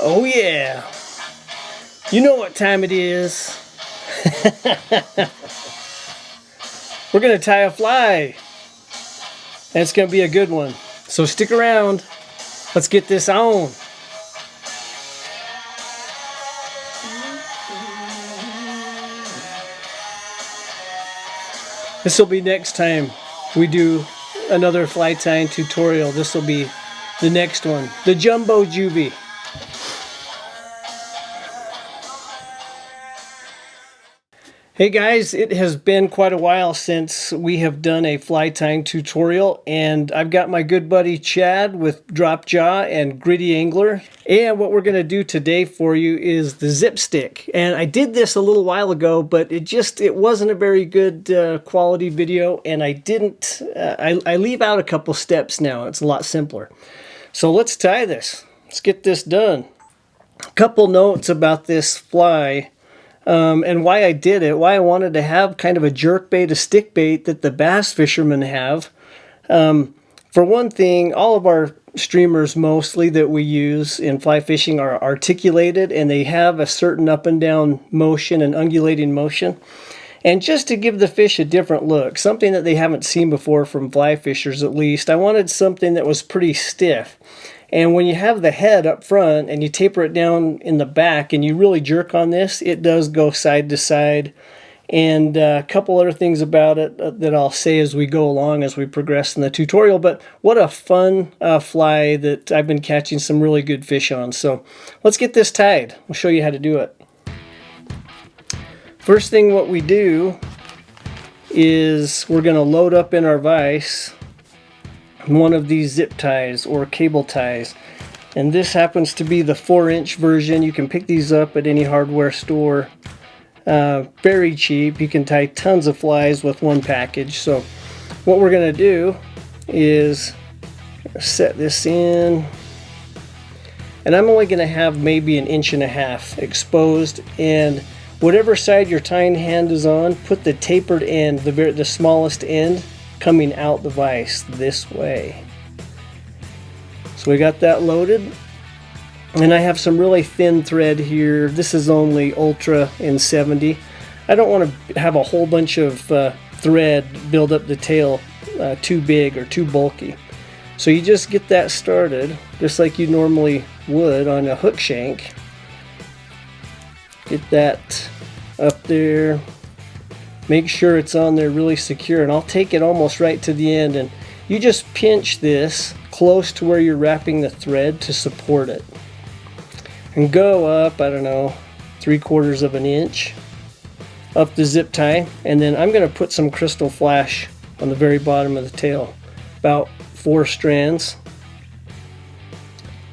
Oh yeah, you know what time it is. We're gonna tie a fly, and it's gonna be a good one. So stick around. Let's get this on. This will be next time we do another fly tying tutorial. This will be the next one, the jumbo juvie. Hey guys, it has been quite a while since we have done a fly tying tutorial, and I've got my good buddy Chad with Drop Jaw and Gritty Angler. And what we're going to do today for you is the Zipstick. And I did this a little while ago, but it wasn't a very good quality video, and I leave out a couple steps now. It's a lot simpler. So let's tie this. Let's get this done. A couple notes about this fly. And why I did it, why I wanted to have kind of a jerkbait, a stick bait that the bass fishermen have. For one thing, all of our streamers mostly that we use in fly fishing are articulated, and they have a certain up and down motion and undulating motion. And just to give the fish a different look, something that they haven't seen before from fly fishers at least, I wanted something that was pretty stiff. And when you have the head up front and you taper it down in the back and you really jerk on this, it does go side to side. And a couple other things about it that I'll say as we go along, as we progress in the tutorial. But what a fun fly that I've been catching some really good fish on. So let's get this tied. I'll show you how to do it. First thing what we do is we're going to load up in our vise one of these zip ties or cable ties, and this happens to be the 4-inch version. You can pick these up at any hardware store, very cheap. You can tie tons of flies with one package. So what we're going to do is set this in, and I'm only going to have maybe 1.5 inches exposed, and whatever side your tying hand is on, put the tapered end, the smallest end, coming out the vise this way. So we got that loaded, and I have some really thin thread here. This is only Ultra in 70. I don't want to have a whole bunch of thread build up the tail too big or too bulky. So you just get that started just like you normally would on a hook shank. Get that up there. Make sure it's on there really secure, and I'll take it almost right to the end, and you just pinch this close to where you're wrapping the thread to support it. And go up, I don't know, 3/4 of an inch up the zip tie, and then I'm going to put some crystal flash on the very bottom of the tail, about 4 strands.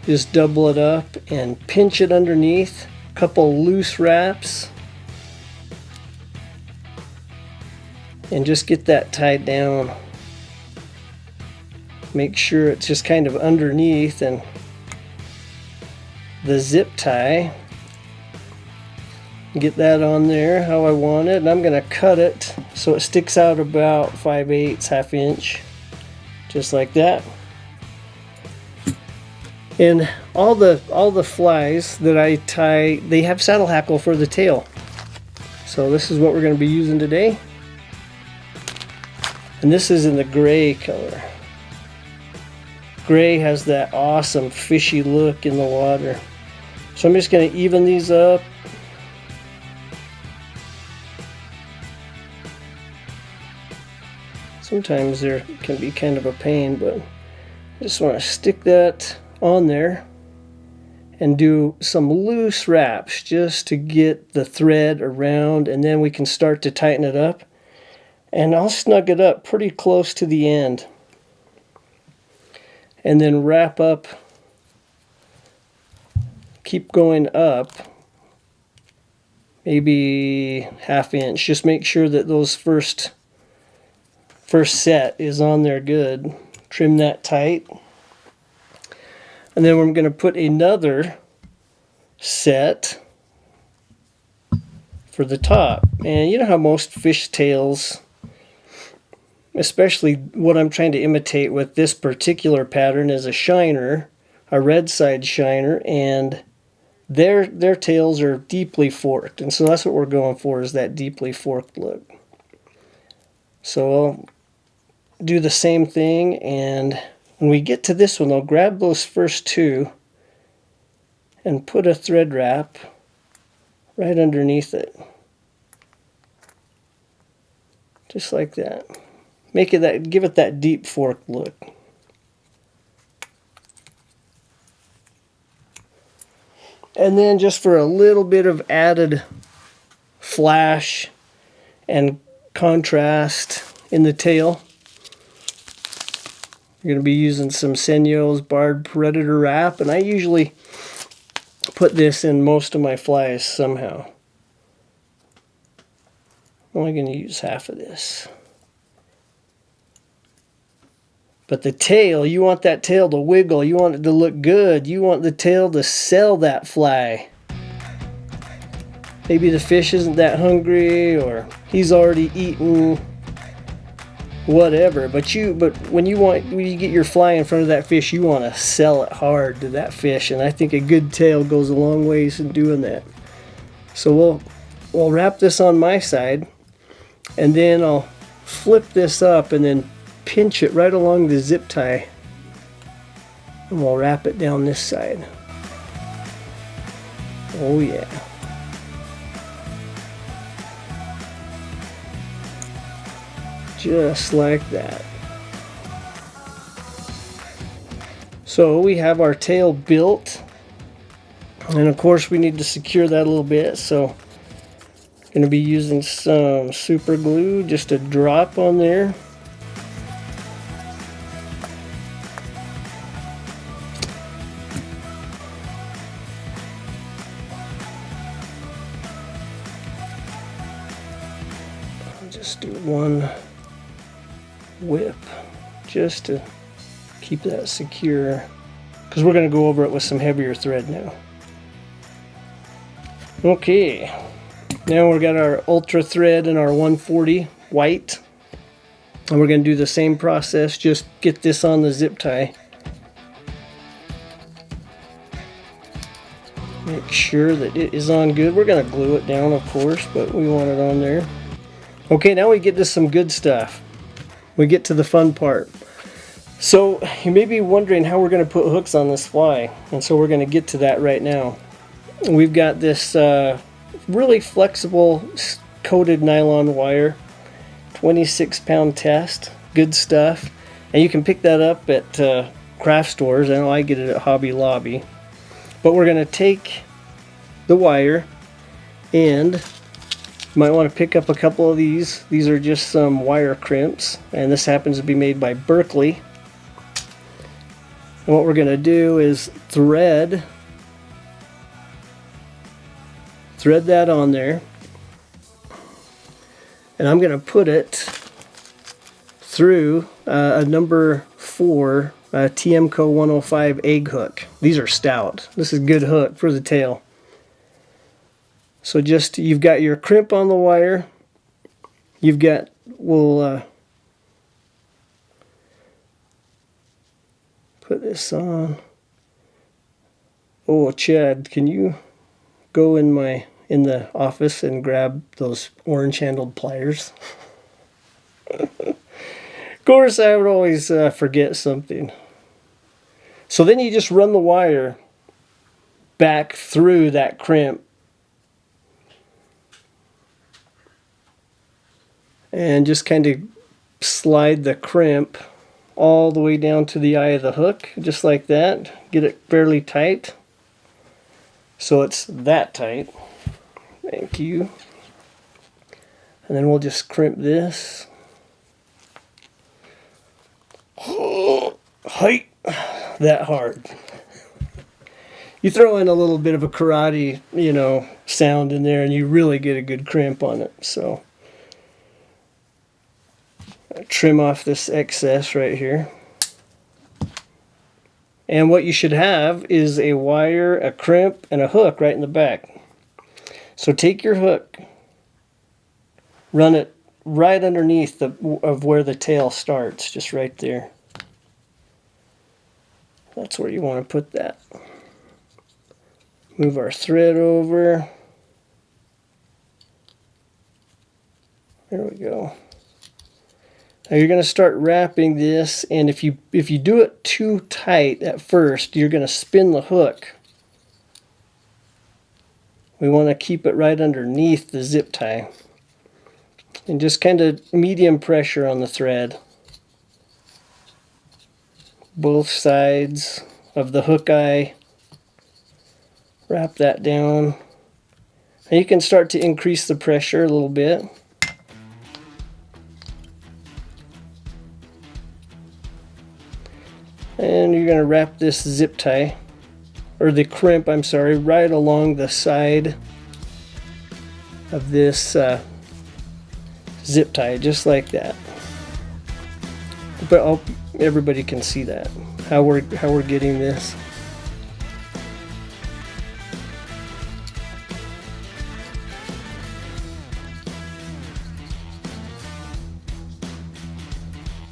Just double it up and pinch it underneath, a couple loose wraps, and just get that tied down. Make sure it's just kind of underneath and the zip tie. Get that on there how I want it, and I'm going to cut it so it sticks out about 5/8, ½ inch, just like that. And all the flies that I tie, they have saddle hackle for the tail. So this is what we're going to be using today. And this is in the gray color. Gray has that awesome fishy look in the water. So I'm just going to even these up. Sometimes there can be kind of a pain, but I just want to stick that on there and do some loose wraps just to get the thread around, and then we can start to tighten it up. And I'll snug it up pretty close to the end, and then wrap up, keep going up maybe ½ inch. Just make sure that those first set is on there good. Trim that tight, and then we're going to put another set for the top. And you know how most fish tails, especially what I'm trying to imitate with this particular pattern, is a shiner, a red side shiner, and their tails are deeply forked, and so that's what we're going for, is that deeply forked look. So I'll do the same thing, and when we get to this one, I'll grab those first two and put a thread wrap right underneath it. Just like that. Make it that, give it that deep forked look. And then just for a little bit of added flash and contrast in the tail, you're going to be using some Senyo's Barred Predator wrap, and I usually put this in most of my flies somehow. I'm only going to use half of this. But the tail, you want that tail to wiggle. You want it to look good. You want the tail to sell that fly. Maybe the fish isn't that hungry, or he's already eaten, whatever. But when you get your fly in front of that fish, you want to sell it hard to that fish. And I think a good tail goes a long ways in doing that. So we'll wrap this on my side, and then I'll flip this up and then pinch it right along the zip tie, and we'll wrap it down this side. Oh yeah. Just like that. So we have our tail built, and of course we need to secure that a little bit, so I'm going to be using some super glue, just a drop on there. Just do one whip just to keep that secure, because we're going to go over it with some heavier thread now. Okay, now we've got our ultra thread and our 140 white, and we're going to do the same process, just get this on the zip tie. Make sure that it is on good. We're going to glue it down, of course, but we want it on there. Okay, now we get to some good stuff. We get to the fun part. So you may be wondering how we're going to put hooks on this fly, and so we're going to get to that right now. We've got this really flexible coated nylon wire, 26-pound test, good stuff, and you can pick that up at craft stores. I know I get it at Hobby Lobby. But we're going to take the wire, and you might want to pick up a couple of these. These are just some wire crimps, and this happens to be made by Berkeley. And what we're going to do is thread that on there, and I'm going to put it through a number 4 TMCO 105 egg hook. These are stout. This is a good hook for the tail. So just, you've got your crimp on the wire. You've got, we'll put this on. Oh, Chad, can you go in the office and grab those orange handled pliers? Of course, I would always forget something. So then you just run the wire back through that crimp, and just kind of slide the crimp all the way down to the eye of the hook, just like that. Get it fairly tight, so it's that tight. Thank you. And then we'll just crimp this. Height that hard. You throw in a little bit of a karate, sound in there, and you really get a good crimp on it. So trim off this excess right here. And what you should have is a wire, a crimp, and a hook right in the back. So take your hook, run it right underneath of where the tail starts, just right there. That's where you want to put that. Move our thread over. There we go. Now you're going to start wrapping this, and if you do it too tight at first, you're going to spin the hook. We want to keep it right underneath the zip tie. And just kind of medium pressure on the thread. Both sides of the hook eye. Wrap that down. And you can start to increase the pressure a little bit. And you're going to wrap this zip tie, or the crimp, I'm sorry, right along the side of this zip tie, just like that. But everybody can see that, how we're getting this.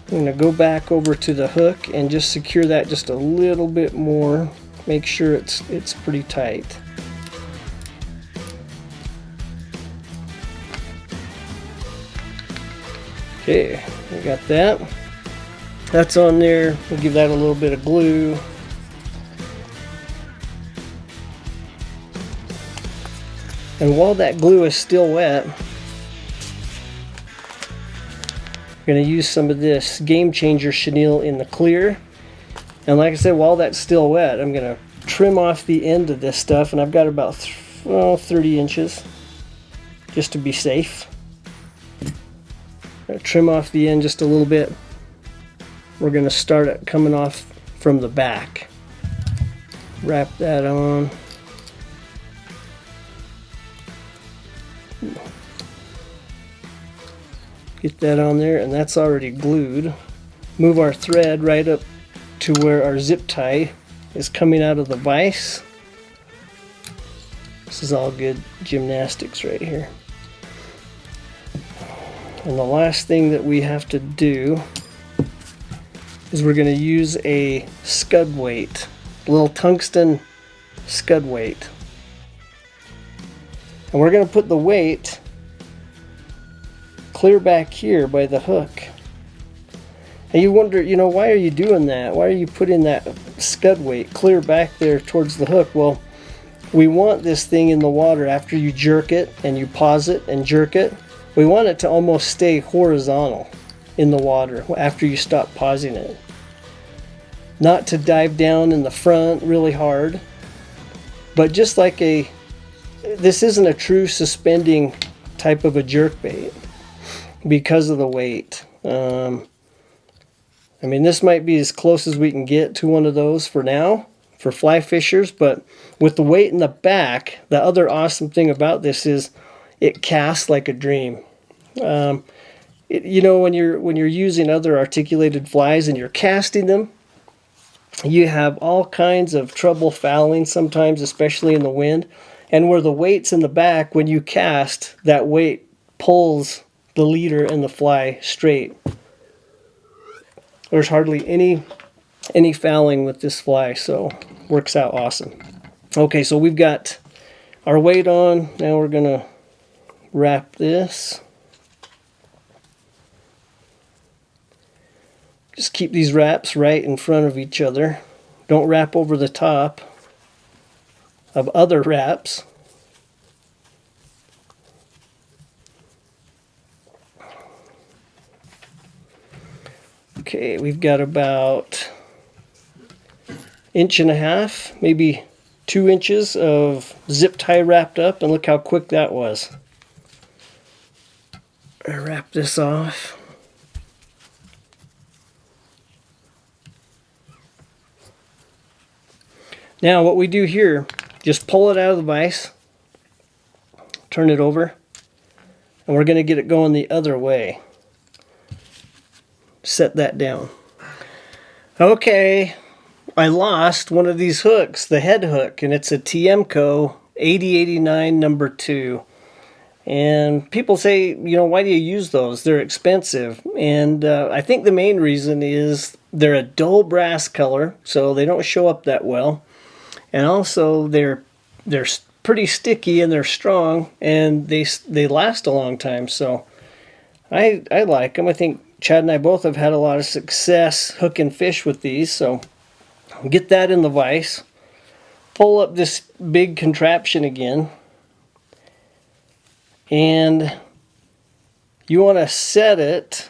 I'm going to go back over to the hook and just secure that just a little bit more. Make sure it's pretty tight. Okay, we got that. That's on there. We'll give that a little bit of glue. And while that glue is still wet, I'm going to use some of this Game Changer chenille in the clear. And like I said, while that's still wet, I'm going to trim off the end of this stuff. And I've got about 30 inches, just to be safe. I'm going to trim off the end just a little bit. We're going to start it coming off from the back. Wrap that on. Get that on there, and that's already glued. Move our thread right up to where our zip tie is coming out of the vise. This is all good gymnastics right here. And the last thing that we have to do is we're going to use a scud weight, a little tungsten scud weight. And we're going to put the weight clear back here by the hook. And you wonder, why are you doing that? Why are you putting that scud weight clear back there towards the hook? Well, we want this thing in the water after you jerk it and you pause it and jerk it. We want it to almost stay horizontal in the water after you stop pausing it. Not to dive down in the front really hard, but just like this isn't a true suspending type of a jerk bait because of the weight. I mean, this might be as close as we can get to one of those for now, for fly fishers, but with the weight in the back, the other awesome thing about this is it casts like a dream. When you're using other articulated flies and you're casting them, you have all kinds of trouble fouling sometimes, especially in the wind. And where the weight's in the back, when you cast, that weight pulls the leader and the fly straight. There's hardly any fouling with this fly, so works out awesome. Okay, so we've got our weight on. Now we're going to wrap this. Just keep these wraps right in front of each other. Don't wrap over the top of other wraps. Okay, we've got about 1.5 inches, maybe 2 inches of zip tie wrapped up, and look how quick that was. I wrap this off. Now what we do here, just pull it out of the vise, turn it over, and we're going to get it going the other way. Set that down. Okay, I lost one of these hooks, the head hook, and it's a TMCO 8089 number 2. And people say, why do you use those? They're expensive. And I think the main reason is they're a dull brass color, so they don't show up that well. And also they're they're pretty sticky and they're strong, and they last a long time. So I like them. I think Chad and I both have had a lot of success hooking fish with these. So get that in the vise. Pull up this big contraption again, and you want to set it.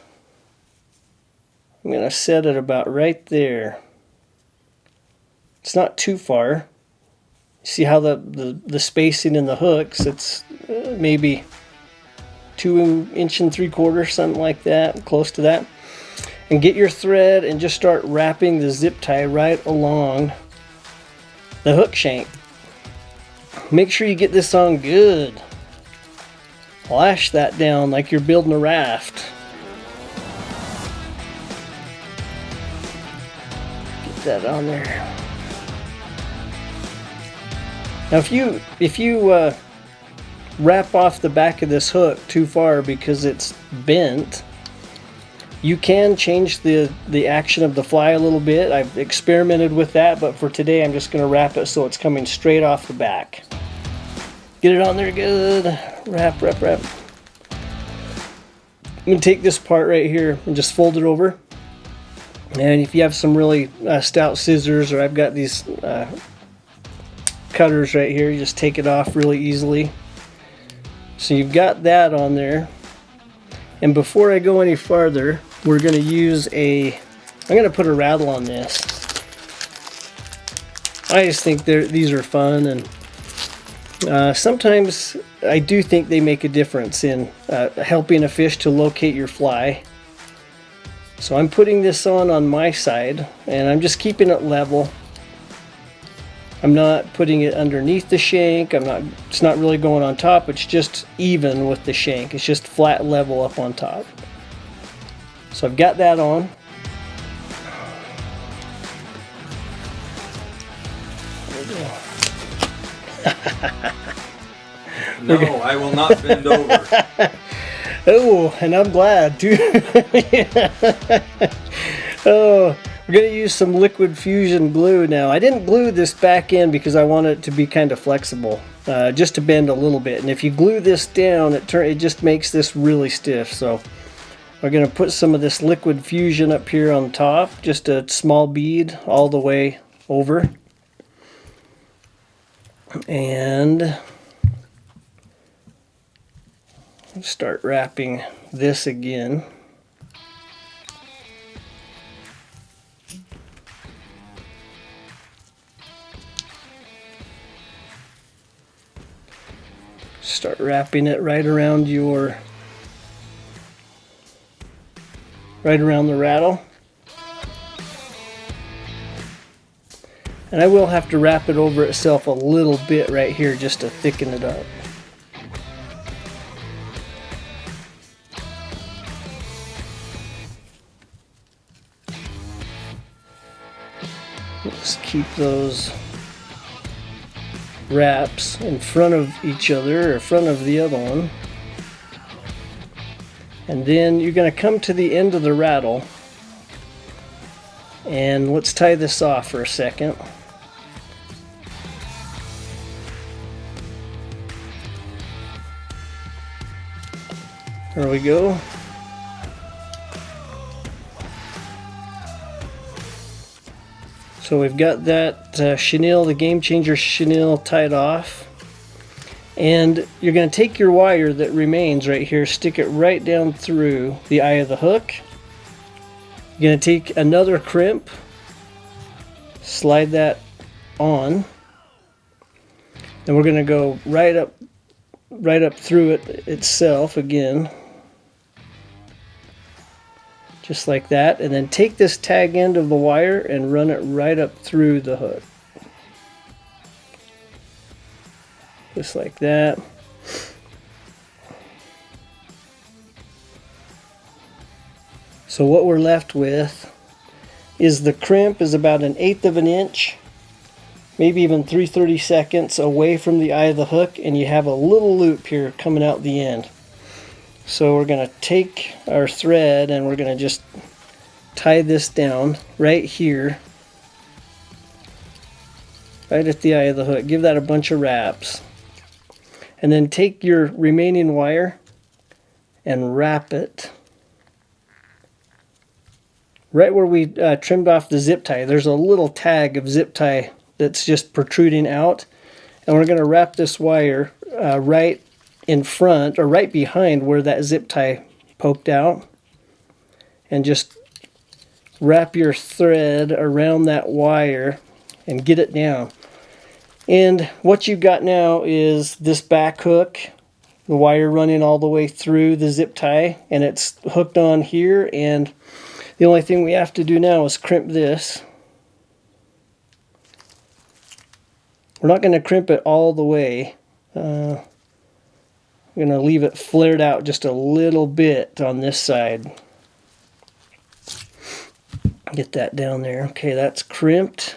I'm going to set it about right there. It's not too far. See how the spacing in the hooks, it's maybe 2 3/4 inches, something like that, close to that. And get your thread and just start wrapping the zip tie right along the hook shank. Make sure you get this on good. Lash that down like you're building a raft. Get that on there. Now if you wrap off the back of this hook too far because it's bent, you can change the action of the fly a little bit. I've experimented with that, but for today I'm just going to wrap it so it's coming straight off the back. Get it on there good. Wrap, wrap, wrap. I'm going to take this part right here and just fold it over. And if you have some really stout scissors, or I've got these cutters right here, you just take it off really easily. So you've got that on there. And before I go any farther, we're going to use I'm going to put a rattle on this. I just think these are fun, and sometimes I do think they make a difference in helping a fish to locate your fly. So I'm putting this on my side, and I'm just keeping it level. I'm not putting it underneath the shank. It's not really going on top. It's just even with the shank. It's just flat level up on top. So I've got that on. No, I will not bend over. Oh, and I'm glad too. Oh, we're going to use some liquid fusion glue now. I didn't glue this back in because I want it to be kind of flexible, just to bend a little bit. And if you glue this down, it just makes this really stiff. So we're going to put some of this liquid fusion up here on top, just a small bead all the way over. And start wrapping this again. Start wrapping it right around the rattle. And I will have to wrap it over itself a little bit right here just to thicken it up. Let's keep those wraps in front of each other, or front of the other one. And then you're going to come to the end of the rattle, and let's tie this off for a second. There we go. So we've got that chenille, the Game Changer chenille, tied off. And you're going to take your wire that remains right here, stick it right down through the eye of the hook. You're going to take another crimp, slide that on. Then we're going to go right up through it itself again. Just like that, and then take this tag end of the wire and run it right up through the hook. Just like that. So what we're left with is the crimp is about 1/8 of an inch, maybe even 3/32 away from the eye of the hook, and you have a little loop here coming out the end. So we're going to take our thread and we're going to just tie this down right here. right at the eye of the hook. Give that a bunch of wraps. And then take your remaining wire and wrap it right where we trimmed off the zip tie. There's a little tag of zip tie that's just protruding out. And we're going to wrap this wire right in front, or right behind where that zip tie poked out. And just wrap your thread around that wire and get it down. And what you've got now is this back hook, the wire running all the way through the zip tie, and it's hooked on here, and the only thing we have to do now is crimp this. We're not going to crimp it all the way. I'm going to leave it flared out just a little bit on this side. Get that down there. Okay, that's crimped.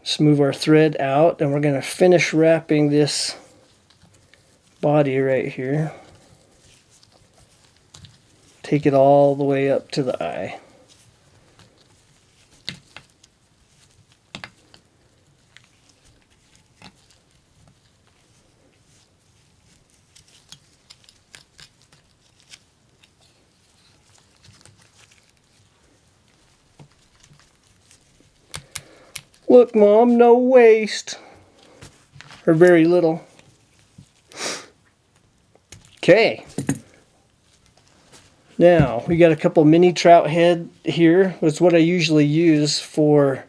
Just move our thread out, and we're going to finish wrapping this body right here. Take it all the way up to the eye. Look, Mom, no waste. Or very little. Okay. Now, we got a couple mini trout head here. That's what I usually use for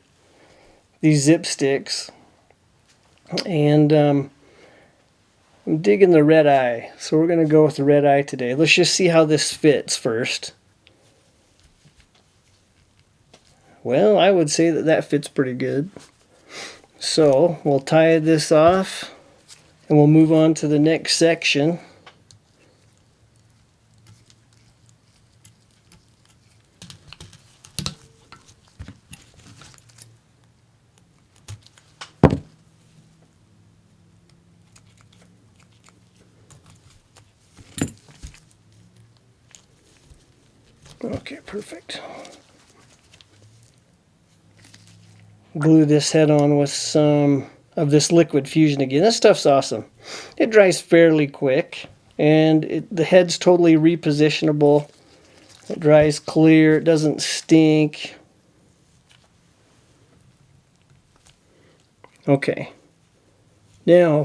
these zip sticks. And I'm digging the red eye. So we're going to go with the red eye today. Let's just see how this fits first. Well, I would say that that fits pretty good. So we'll tie this off and we'll move on to the next section. Okay, perfect. Glue this head on with some of this liquid fusion again. This stuff's awesome. It dries fairly quick, and the head's totally repositionable. It dries clear. It doesn't stink. Okay. Now,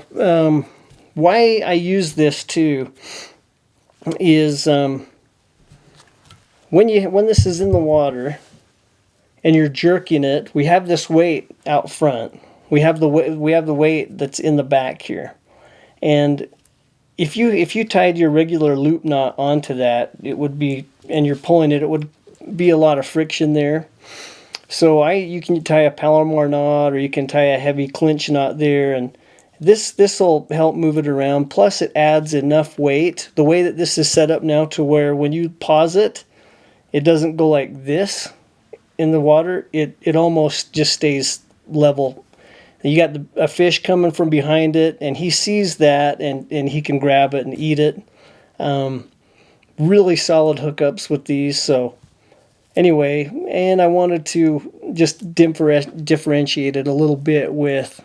why I use this too is when this is in the water and you're jerking it, we have this weight out front. We have the weight that's in the back here. And if you tied your regular loop knot onto that, it would be, and you're pulling it, it would be a lot of friction there. So you can tie a Palomar knot, or you can tie a heavy clinch knot there, and this will help move it around. Plus it adds enough weight. The way that this is set up now to where when you pause it, it doesn't go like this in the water. It almost just stays level. You got a fish coming from behind it, and he sees that, and he can grab it and eat it. Really solid hookups with these. So anyway, and I wanted to just differentiate it a little bit with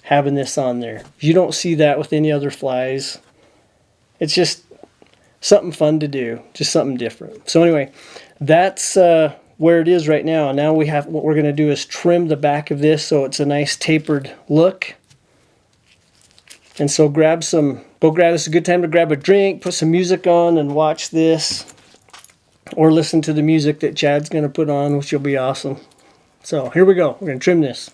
having this on there. You don't see that with any other flies. It's just something fun to do, just something different. So anyway, that's where it is right now. Now what we're going to do is trim the back of this so it's a nice tapered look. And so this is a good time to grab a drink, put some music on, and watch this, or listen to the music that Chad's going to put on, which will be awesome. So here we go. We're going to trim this.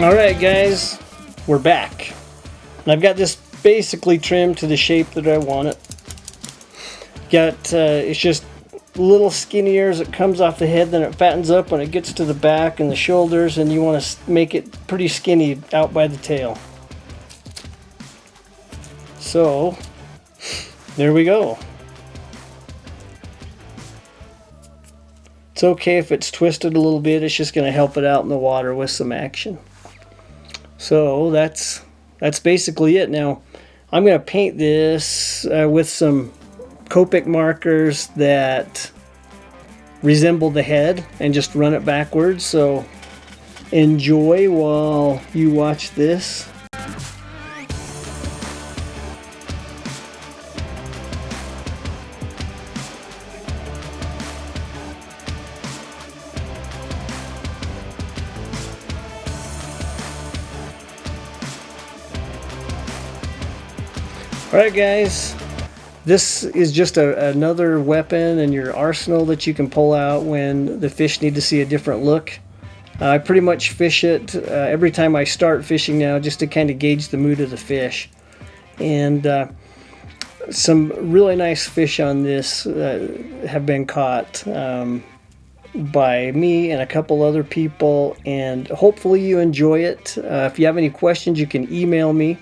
Alright guys, we're back. And I've got this basically trimmed to the shape that I want it. It's just a little skinnier as it comes off the head, then it fattens up when it gets to the back and the shoulders, and you want to make it pretty skinny out by the tail. So, there we go. It's okay if it's twisted a little bit, it's just going to help it out in the water with some action. So that's basically it. Now I'm going to paint this with some Copic markers that resemble the head and just run it backwards. So enjoy while you watch this. Alright guys, this is just another weapon in your arsenal that you can pull out when the fish need to see a different look. I pretty much fish it every time I start fishing now, just to kind of gauge the mood of the fish. And some really nice fish on this have been caught by me and a couple other people, and hopefully you enjoy it. If you have any questions, you can email me,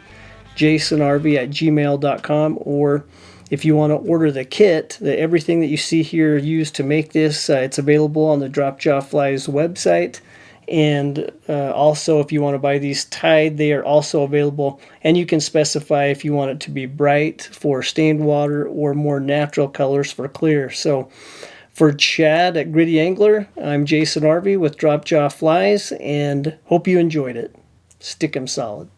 jasonrv@gmail.com, or if you want to order the kit, everything that you see here used to make this, it's available on the Drop Jaw Flies website. And also, if you want to buy these tied, they are also available, and you can specify if you want it to be bright for stained water or more natural colors for clear. So for Chad at Gritty Angler, I'm Jason Arvey with Drop Jaw Flies, and hope you enjoyed it. Stick 'em solid.